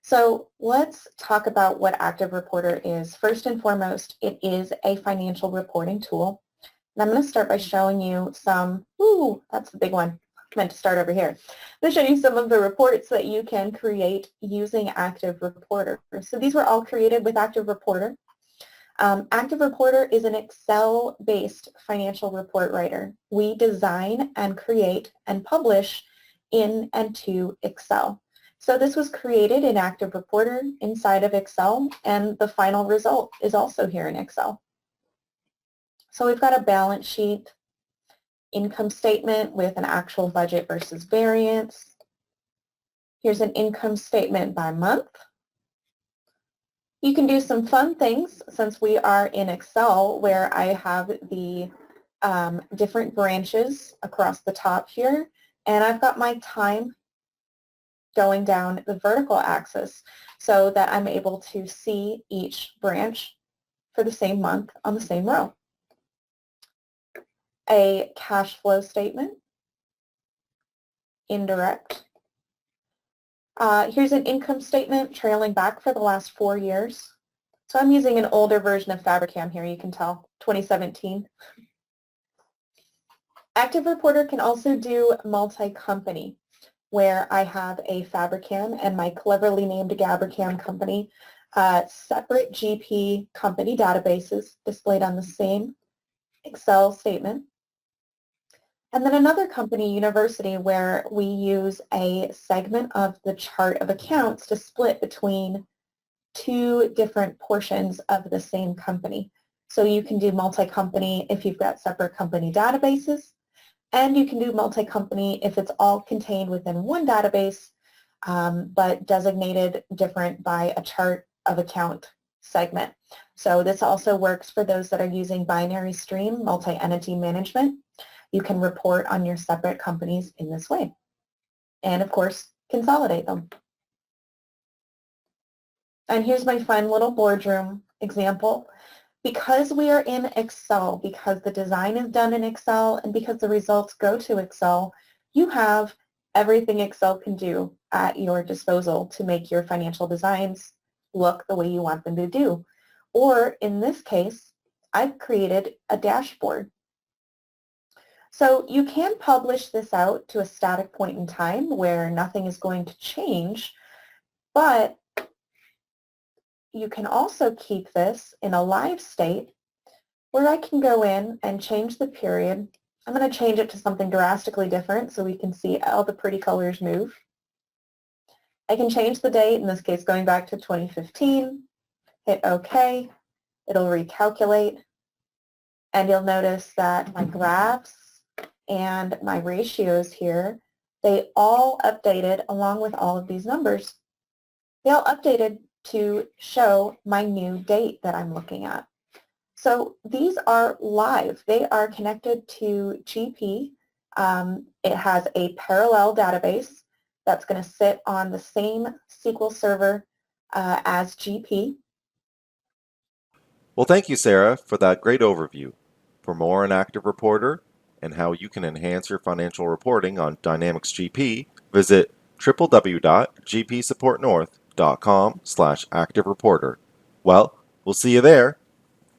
So let's talk about what ActivReporter is. First and foremost, it is a financial reporting tool. And I'm going to start by showing you some, that's the big one. I meant to start over here. I'm going to show you some of the reports that you can create using ActivReporter. So these were all created with ActivReporter. ActivReporter is an Excel-based financial report writer. We design and create and publish in and to Excel. So this was created in ActivReporter inside of Excel, and the final result is also here in Excel. So we've got a balance sheet, income statement with an actual budget versus variance. Here's an income statement by month. You can do some fun things since we are in Excel where I have the different branches across the top here, and I've got my time going down the vertical axis so that I'm able to see each branch for the same month on the same row. A cash flow statement, indirect. Here's an income statement trailing back for the last 4 years. So I'm using an older version of Fabricam here, you can tell, 2017. ActivReporter can also do multi-company, where I have a Fabricam and my cleverly named Gabricam company, separate GP company databases displayed on the same Excel statement. And then another company, University, where we use a segment of the chart of accounts to split between two different portions of the same company. So you can do multi-company if you've got separate company databases, and you can do multi-company if it's all contained within one database, but designated different by a chart of account segment. So this also works for those that are using binary stream multi-entity management. You can report on your separate companies in this way. And of course, consolidate them. And here's my fun little boardroom example. Because we are in Excel, because the design is done in Excel, and because the results go to Excel, you have everything Excel can do at your disposal to make your financial designs look the way you want them to do. Or in this case, I've created a dashboard. So you can publish this out to a static point in time where nothing is going to change, but you can also keep this in a live state where I can go in and change the period. I'm going to change it to something drastically different so we can see all the pretty colors move. I can change the date, in this case going back to 2015, hit OK, it'll recalculate, and you'll notice that my graphs and my ratios here, they all updated along with all of these numbers. They all updated to show my new date that I'm looking at. So these are live. They are connected to GP. It has a parallel database that's going to sit on the same SQL server as GP. Well, thank you, Sarah, for that great overview. For more on ActivReporter and how you can enhance your financial reporting on Dynamics GP, visit www.gpsupportnorth.com/ActivReporter. Well, we'll see you there.